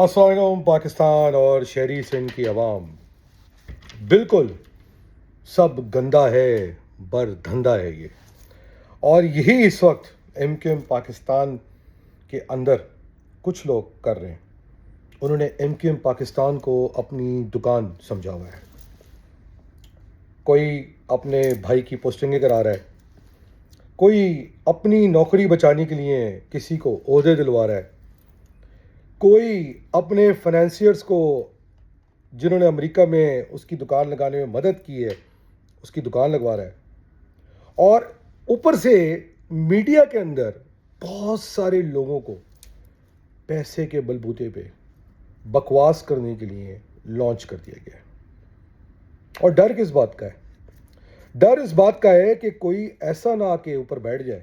السلام علیکم پاکستان اور شہری سندھ کی عوام. بالکل سب گندا ہے بر دھندا ہے یہ. اور یہی اس وقت ایم کیو ایم پاکستان کے اندر کچھ لوگ کر رہے ہیں. انہوں نے ایم کیو ایم پاکستان کو اپنی دکان سمجھا ہوا ہے. کوئی اپنے بھائی کی پوسٹنگیں کرا رہا ہے, کوئی اپنی نوکری بچانے کے لیے کسی کو عہدے دلوا رہا ہے, کوئی اپنے فنانسیئرز کو جنہوں نے امریکہ میں اس کی دکان لگانے میں مدد کی ہے اس کی دکان لگوا رہا ہے. اور اوپر سے میڈیا کے اندر بہت سارے لوگوں کو پیسے کے بلبوتے پہ بکواس کرنے کے لیے لانچ کر دیا گیا ہے. اور ڈر کس بات کا ہے؟ ڈر اس بات کا ہے کہ کوئی ایسا نہ آ کے اوپر بیٹھ جائے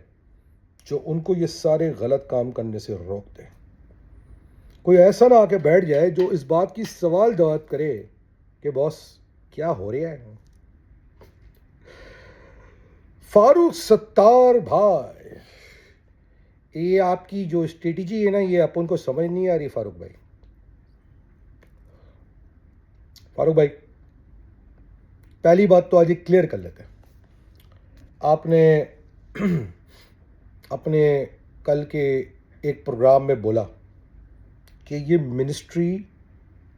جو ان کو یہ سارے غلط کام کرنے سے روک دے. کوئی ایسا نہ آ کے بیٹھ جائے جو اس بات کی سوال جواب کرے کہ باس کیا ہو رہا ہے. فاروق ستار بھائی, یہ آپ کی جو اسٹریٹجی ہے نا, یہ اپن کو سمجھ نہیں آ رہی. فاروق بھائی پہلی بات تو آج ایک کلیئر کر لیتے ہیں. آپ نے اپنے کل کے ایک پروگرام میں بولا کہ یہ منسٹری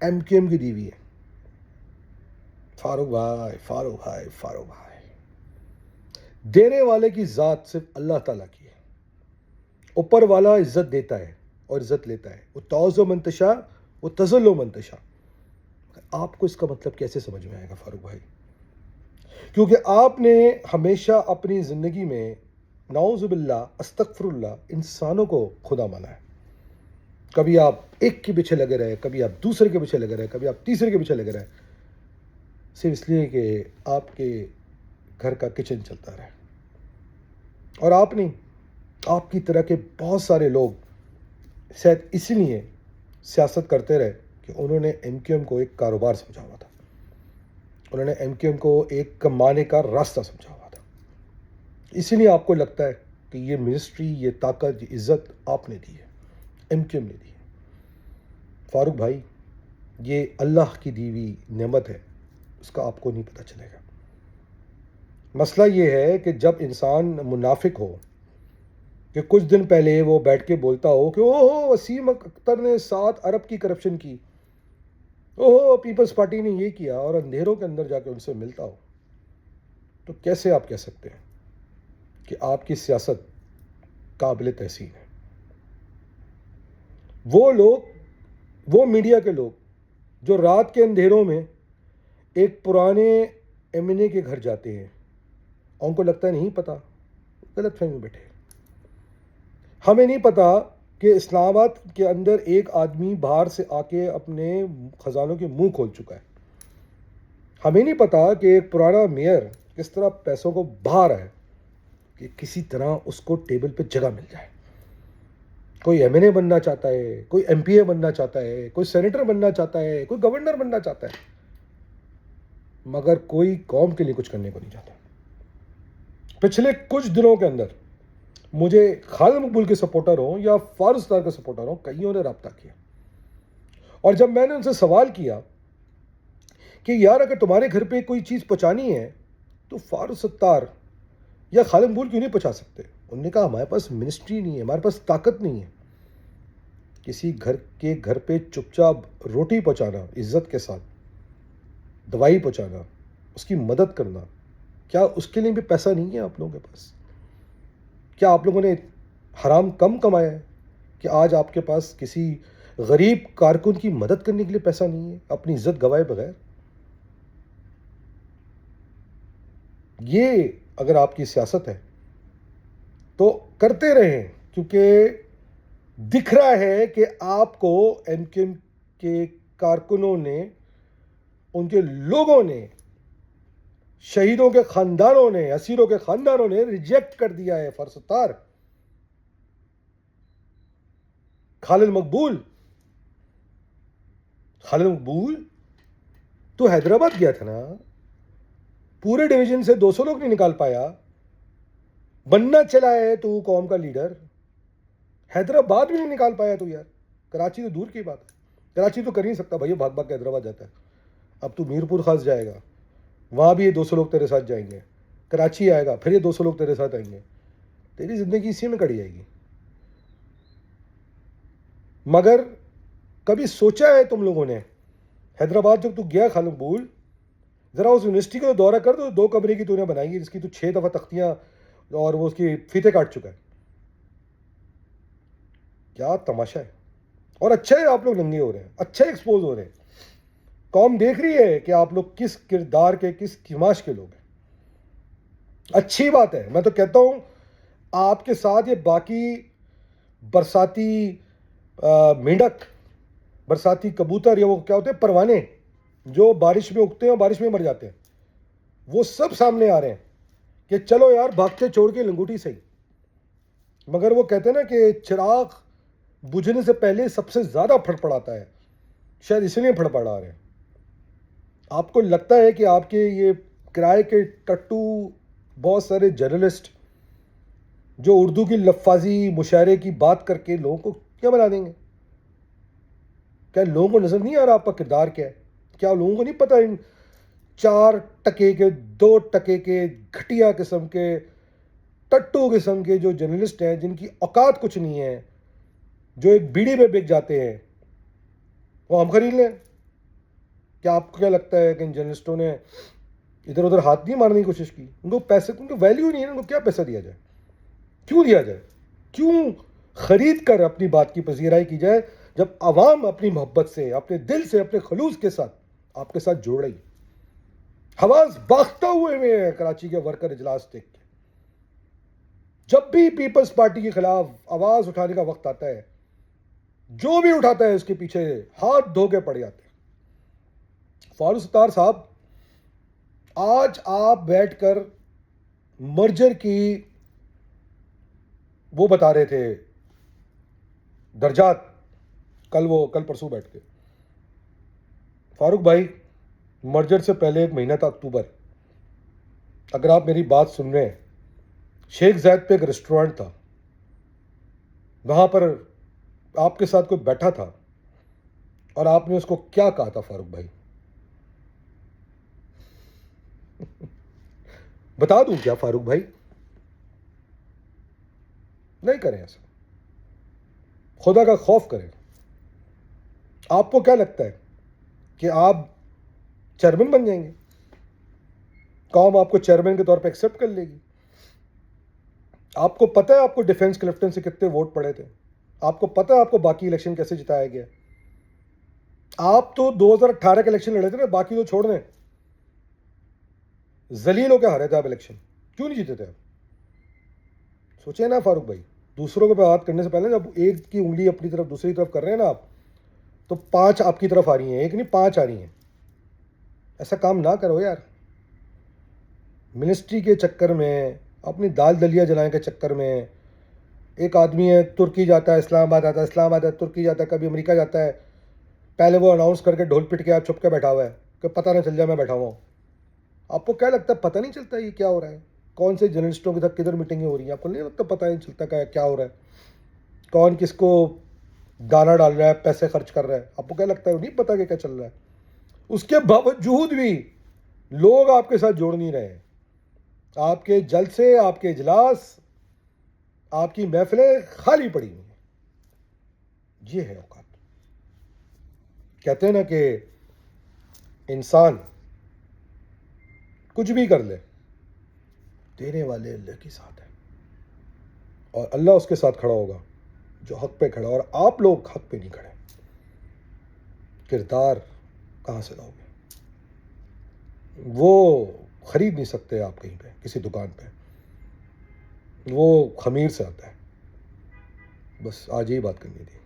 ایم کیو ایم کی دی ہوئی ہے. فاروق بھائی دینے والے کی ذات صرف اللہ تعالیٰ کی ہے. اوپر والا عزت دیتا ہے اور عزت لیتا ہے. وہ تعوذ منتشا وہ تذل و منتشا. آپ کو اس کا مطلب کیسے سمجھ میں آئے گا فاروق بھائی؟ کیونکہ آپ نے ہمیشہ اپنی زندگی میں نعوذ باللہ استغفر اللہ انسانوں کو خدا مانا ہے. کبھی آپ ایک کے پیچھے لگے رہے, کبھی آپ دوسرے کے پیچھے لگے رہے, کبھی آپ تیسرے کے پیچھے لگے رہے, صرف اس لیے کہ آپ کے گھر کا کچن چلتا رہے. اور آپ نہیں, آپ کی طرح کے بہت سارے لوگ شاید اسی لیے سیاست کرتے رہے کہ انہوں نے ایم کیو ایم کو ایک کاروبار سمجھا ہوا تھا. انہوں نے ایم کیو ایم کو ایک کمانے کا راستہ سمجھا ہوا تھا. اسی لیے آپ کو لگتا ہے کہ یہ منسٹری, یہ طاقت, یہ عزت آپ نے دی ہے, ایم کیو ایم نے دی ہے. فاروق بھائی یہ اللہ کی دی ہوئی نعمت ہے, اس کا آپ کو نہیں پتہ چلے گا. مسئلہ یہ ہے کہ جب انسان منافق ہو کہ کچھ دن پہلے وہ بیٹھ کے بولتا ہو کہ وسیم اختر نے 7 ارب کی کرپشن کی, پیپلز پارٹی نے یہ کیا, اور اندھیروں کے اندر جا کے ان سے ملتا ہو, تو کیسے آپ کہہ سکتے ہیں کہ آپ کی سیاست قابل تحسین ہے؟ وہ لوگ, وہ میڈیا کے لوگ جو رات کے اندھیروں میں ایک پرانے ایم این اے کے گھر جاتے ہیں, ان کو لگتا ہے نہیں پتا, غلط فہمی میں بیٹھے. ہمیں نہیں پتا کہ اسلام آباد کے اندر ایک آدمی باہر سے آ کے اپنے خزانوں کے منہ کھول چکا ہے. ہمیں نہیں پتا کہ ایک پرانا میئر کس طرح پیسوں کو باہر ہے کہ کسی طرح اس کو ٹیبل پہ جگہ مل جائے. کوئی ایم این اے بننا چاہتا ہے, کوئی ایم پی اے بننا چاہتا ہے, کوئی سینیٹر بننا چاہتا ہے, کوئی گورنر بننا چاہتا ہے, مگر کوئی قوم کے لیے کچھ کرنے کو نہیں چاہتا. پچھلے کچھ دنوں کے اندر مجھے خالد مقبول کے سپورٹر ہوں یا فاروق ستار کے سپورٹر ہوں, کئیوں نے رابطہ کیا. اور جب میں نے ان سے سوال کیا کہ یار اگر تمہارے گھر پہ کوئی چیز پہنچانی ہے تو فاروق ستار یا خالد مقبول کیوں نہیں پہنچا سکتے؟ انہوں نے کہا ہمارے پاس منسٹری نہیں ہے, ہمارے پاس طاقت نہیں ہے. کسی گھر پہ چپ چاپ روٹی پہنچانا, عزت کے ساتھ دوائی پہنچانا, اس کی مدد کرنا, کیا اس کے لیے بھی پیسہ نہیں ہے آپ لوگوں کے پاس؟ کیا آپ لوگوں نے حرام کم کمایا ہے کہ آج آپ کے پاس کسی غریب کارکن کی مدد کرنے کے لیے پیسہ نہیں ہے اپنی عزت گوائے بغیر؟ یہ اگر آپ کی سیاست ہے تو کرتے رہیں, کیونکہ دکھ رہا ہے کہ آپ کو ایم کیو ایم کے کارکنوں نے, ان کے لوگوں نے, شہیدوں کے خاندانوں نے, اسیروں کے خاندانوں نے ریجیکٹ کر دیا ہے. فاروق ستار, خالد مقبول تو حیدرآباد گیا تھا نا, پورے ڈویژن سے 200 لوگ نہیں نکال پایا, بننا چلا ہے تو قوم کا لیڈر, حیدرآباد بھی نہیں نکال پایا تو یار, کراچی تو دور کی بات ہے. کراچی تو کر نہیں سکتا بھائی، بھاگ بھاگ کے حیدرآباد جاتا ہے. اب تو میرپور خاص جائے گا، وہاں بھی یہ 200 لوگ تیرے ساتھ جائیں گے. کراچی آئے گا، پھر یہ 200 لوگ تیرے ساتھ آئیں گے. تیری زندگی اسی میں کٹ جائے گی. مگر کبھی سوچا ہے تم لوگوں نے، حیدرآباد جب تو گیا خالد مقبول، ذرا اس یونیورسٹی کو دورہ کر دو. 2 کمرے کی تو نے بنائی ہے، جس کی تو 6 دفعہ تختیاں اور وہ اس کی فیتے کاٹ چکا ہے. کیا تماشا ہے. اور اچھا ہے آپ لوگ ننگے ہو رہے ہیں، اچھا ایکسپوز ہو رہے ہیں. قوم دیکھ رہی ہے کہ آپ لوگ کس کردار کے، کس کماش کے لوگ ہیں. اچھی بات ہے. میں تو کہتا ہوں آپ کے ساتھ یہ باقی برساتی مینڈک، برساتی کبوتر، یا وہ کیا ہوتے ہیں، پروانے، جو بارش میں اگتے ہیں اور بارش میں مر جاتے ہیں، وہ سب سامنے آ رہے ہیں کہ چلو یار بھاگتے چھوڑ کے لنگوٹی صحیح. مگر وہ کہتے ہیں نا کہ چراغ بجھنے سے پہلے سب سے زیادہ پھڑپڑاتا ہے. شاید اس لیے پھڑپڑا رہے ہیں. آپ کو لگتا ہے کہ آپ کے یہ کرائے کے ٹٹو بہت سارے جرنلسٹ جو اردو کی لفاظی مشاعرے کی بات کر کے لوگوں کو کیا بنا دیں گے؟ کیا لوگوں کو نظر نہیں آ رہا آپ کا کردار کیا ہے؟ کیا لوگوں کو نہیں پتا ان 4 ٹکے کے، 2 ٹکے کے، گھٹیا قسم کے، ٹٹو قسم کے جو جرنلسٹ ہیں، جن کی اوقات کچھ نہیں ہے، جو ایک بیڑی میں بک جاتے ہیں، وہ ہم خرید لیں؟ کیا آپ کو کیا لگتا ہے کہ ان جرنلسٹوں نے ادھر ادھر ہاتھ نہیں مارنے کی کوشش کی؟ ان کو پیسے، ان کو ویلیو نہیں ہے. ان کو کیا پیسہ دیا جائے؟ کیوں دیا جائے؟ کیوں خرید کر اپنی بات کی پذیرائی کی جائے جب عوام اپنی محبت سے، اپنے دل سے، اپنے خلوص کے ساتھ آپ کے ساتھ جوڑ رہی؟ حواس باختہ ہوئے ہیں کراچی کے ورکر اجلاس دیکھ کے. جب بھی پیپلز پارٹی کے خلاف آواز اٹھانے کا وقت آتا ہے، جو بھی اٹھاتا ہے اس کے پیچھے ہاتھ دھو کے پڑ جاتے ہیں. فاروق ستار صاحب، آج آپ بیٹھ کر مرجر کی وہ بتا رہے تھے درجات، کل پرسوں بیٹھ کے. فاروق بھائی، مرجر سے پہلے 1 مہینہ تھا، اکتوبر. اگر آپ میری بات سن رہے ہیں، شیخ زائد پہ ایک ریسٹورینٹ تھا، وہاں پر آپ کے ساتھ کوئی بیٹھا تھا اور آپ نے اس کو کیا کہا تھا فاروق بھائی؟ بتا دوں کیا فاروق بھائی؟ نہیں کریں ایسا. خدا کا خوف کریں. آپ کو کیا لگتا ہے کہ آپ چیئرمین بن جائیں گے؟ قوم آپ کو چیئرمین کے طور پہ ایکسیپٹ کر لے گی؟ آپ کو پتہ ہے آپ کو ڈیفنس کلفٹن سے کتنے ووٹ پڑے تھے؟ آپ کو پتہ ہے آپ کو باقی الیکشن کیسے جتایا گیا؟ آپ تو 2018 کے الیکشن لڑے تھے نا، باقی تو چھوڑ دیں. ذلیل ہو کے ہارے تھے آپ الیکشن. کیوں نہیں جیتے تھے آپ؟ سوچیں نا فاروق بھائی. دوسروں کو بات کرنے سے پہلے جب ایک کی انگلی اپنی طرف دوسری طرف کر رہے ہیں نا آپ، تو 5 آپ کی طرف آ رہی ہیں. ایک نہیں، 5 آ رہی ہیں. ایسا کام نہ کرو یار. منسٹری کے چکر میں، اپنی دال دلیا جلانے کے چکر میں، ایک آدمی ہے ترکی جاتا ہے، اسلام آباد آتا ہے، اسلام آباد ترکی جاتا ہے، کبھی امریکہ جاتا ہے. پہلے وہ اناؤنس کر کے ڈھول پٹ کے آپ چھپ کے بیٹھا ہوا ہے کہ پتہ نہ چل جائے میں بیٹھا ہوا ہوں. آپ کو کیا لگتا ہے پتہ نہیں چلتا یہ کیا ہو رہا ہے؟ کون سے جرنلسٹوں کے ساتھ کدھر میٹنگیں ہو رہی ہیں؟ آپ کو نہیں لگتا پتہ نہیں چلتا کیا ہو رہا ہے؟ کون کس کو دانا ڈال رہا ہے، پیسے خرچ کر رہا ہے؟ آپ کو کیا لگتا ہے نہیں پتا کہ کیا چل رہا ہے؟ اس کے باوجود بھی لوگ آپ کے ساتھ جوڑ نہیں رہے ہیں. آپ کے جلسے، آپ کے اجلاس، آپ کی محفلیں خالی پڑی ہوئی ہیں. یہ ہے اوقات. کہتے ہیں نا کہ انسان کچھ بھی کر لے، دینے والے اللہ کے ساتھ ہے، اور اللہ اس کے ساتھ کھڑا ہوگا جو حق پہ کھڑا. اور آپ لوگ حق پہ نہیں کھڑے. کردار کہاں سے لاؤ گے؟ وہ خرید نہیں سکتے آپ کہیں پہ کسی دکان پہ. وہ خمیر سے آتا ہے. بس آج یہی بات کرنی تھی.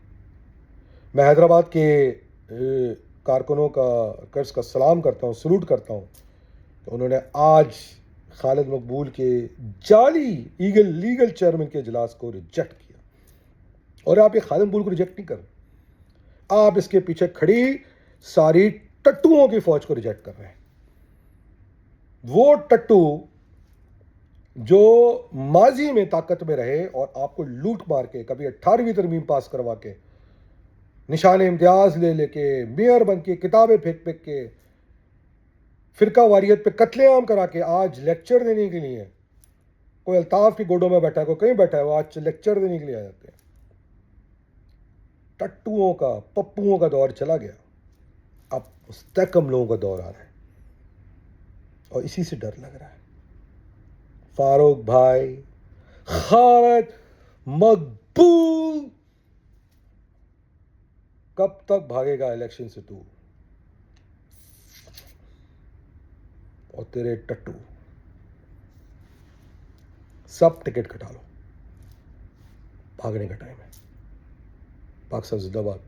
میں حیدرآباد کے کارکنوں کا قرض کا سلام کرتا ہوں، سلوٹ کرتا ہوں کہ انہوں نے آج خالد مقبول کے جعلی لیگل چیئرمین کے اجلاس کو ریجیکٹ کیا. اور آپ یہ خالد مقبول کو ریجیکٹ نہیں کر رہے، آپ اس کے پیچھے کھڑی ساری ٹٹوؤں کی فوج کو ریجیکٹ کر رہے ہیں. وہ ٹٹو جو ماضی میں طاقت میں رہے اور آپ کو لوٹ مار کے، کبھی 18ویں ترمیم پاس کروا کے نشان امتیاز لے لے کے، میئر بن کے، کتابیں پھینک پھینک کے، فرقہ واریت پہ قتل عام کرا کے آج لیکچر دینے کے لیے کوئی الطاف کی گوڈوں میں بیٹھا ہے، کوئی کہیں بیٹھا ہے، وہ آج لیکچر دینے کے لیے آ جاتے ہیں. ٹٹوؤں کا، پپوؤں کا دور چلا گیا، اب مستحکم لوگوں کا دور آ رہا ہے، اور اسی سے ڈر لگ رہا ہے. فاروق بھائی، خالد مقبول، کب تک بھاگے گا الیکشن سے تو اور تیرے ٹٹو؟ سب ٹکٹ کٹا لو، بھاگنے کا ٹائم ہے. پاکستان زندہ باد،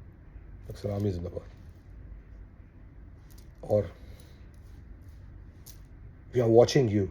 پاکستان آرمی زندہ باد. اور وی آر واچنگ یو.